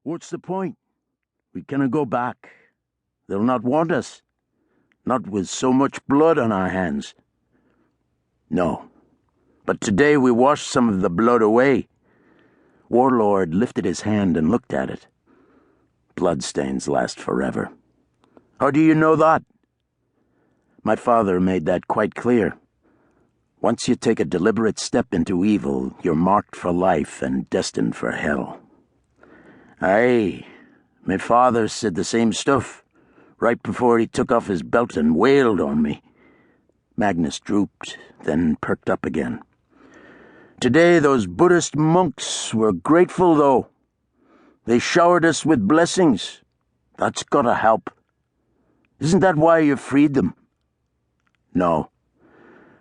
What's the point? We cannot go back. They'll not want us. Not with so much blood on our hands. No. But today we washed some of the blood away. Warlord lifted his hand and looked at it. Bloodstains last forever. How do you know that? My father made that quite clear. Once you take a deliberate step into evil, you're marked for life and destined for hell. Aye, my father said the same stuff, right before he took off his belt and wailed on me. Magnus drooped, then perked up again. Today those Buddhist monks were grateful, though. They showered us with blessings. That's gotta help. Isn't that why you freed them? No.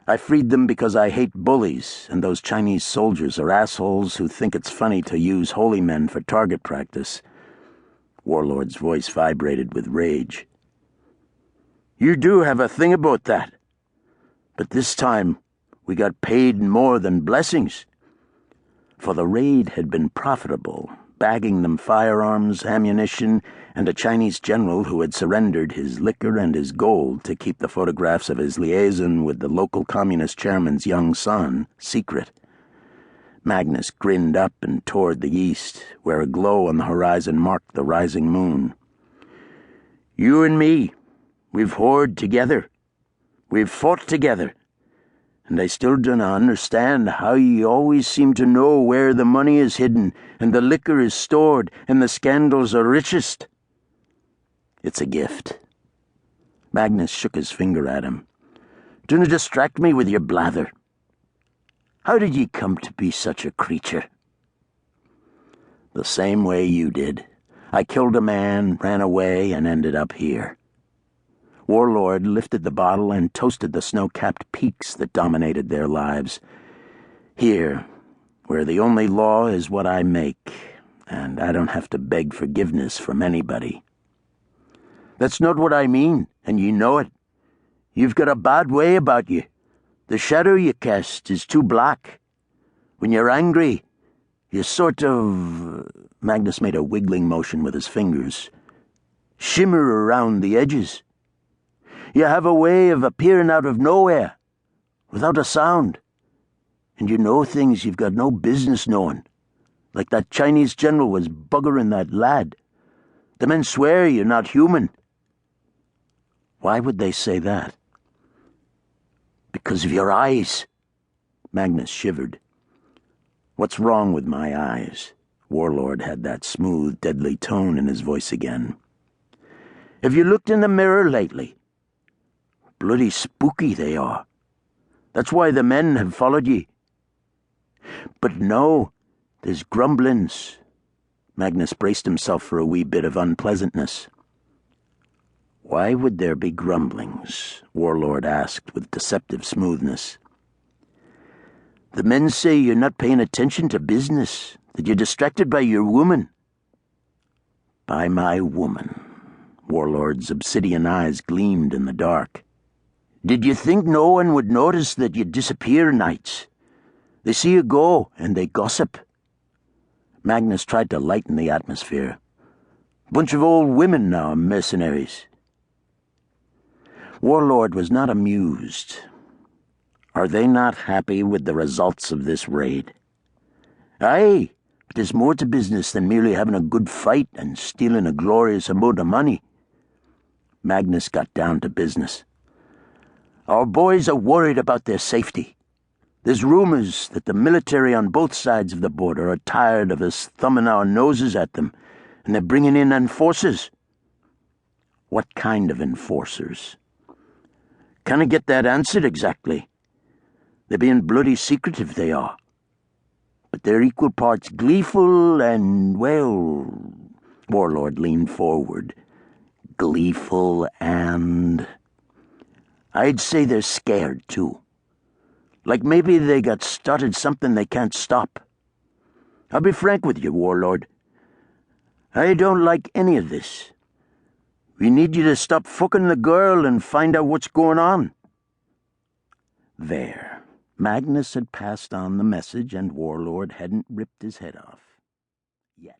I freed them because I hate bullies, and those Chinese soldiers are assholes who think it's funny to use holy men for target practice. Warlord's voice vibrated with rage. You do have a thing about that. But this time, we got paid more than blessings. For the raid had been profitable, bagging them firearms, ammunition, and a Chinese general who had surrendered his liquor and his gold to keep the photographs of his liaison with the local communist chairman's young son secret. Magnus grinned up and toward the east, where a glow on the horizon marked the rising moon. You and me, we've whored together. We've fought together. And I still dunna understand how ye always seem to know where the money is hidden, and the liquor is stored, and the scandals are richest. It's a gift. Magnus shook his finger at him. Dunna distract me with your blather. How did ye come to be such a creature? The same way you did. I killed a man, ran away, and ended up here. Warlord lifted the bottle and toasted the snow-capped peaks that dominated their lives. Here, where the only law is what I make, and I don't have to beg forgiveness from anybody. That's not what I mean, and you know it. You've got a bad way about you. The shadow you cast is too black. When you're angry, you sort of... Magnus made a wiggling motion with his fingers. Shimmer around the edges. You have a way of appearing out of nowhere, without a sound. And you know things you've got no business knowing, like that Chinese general was buggering that lad. The men swear you're not human. Why would they say that? Because of your eyes. Magnus shivered. What's wrong with my eyes? Warlord had that smooth, deadly tone in his voice again. Have you looked in the mirror lately? Bloody spooky they are. That's why the men have followed ye. But no, there's grumblings. Magnus braced himself for a wee bit of unpleasantness. Why would there be grumblings? Warlord asked with deceptive smoothness. The men say you're not paying attention to business, that you're distracted by your woman. By my woman. Warlord's obsidian eyes gleamed in the dark. Did you think no one would notice that you disappear nights? They see you go, and they gossip. Magnus tried to lighten the atmosphere. Bunch of old women now, mercenaries. Warlord was not amused. Are they not happy with the results of this raid? Aye, but there's more to business than merely having a good fight and stealing a glorious amount of money. Magnus got down to business. Our boys are worried about their safety. There's rumors that the military on both sides of the border are tired of us thumbing our noses at them, and they're bringing in enforcers. What kind of enforcers? Can't I get that answered exactly? They're being bloody secretive, they are. But they're equal parts gleeful and, well... Warlord leaned forward. Gleeful and... I'd say they're scared, too. Like maybe they got started something they can't stop. I'll be frank with you, Warlord. I don't like any of this. We need you to stop fucking the girl and find out what's going on. There. Magnus had passed on the message, and Warlord hadn't ripped his head off. Yet.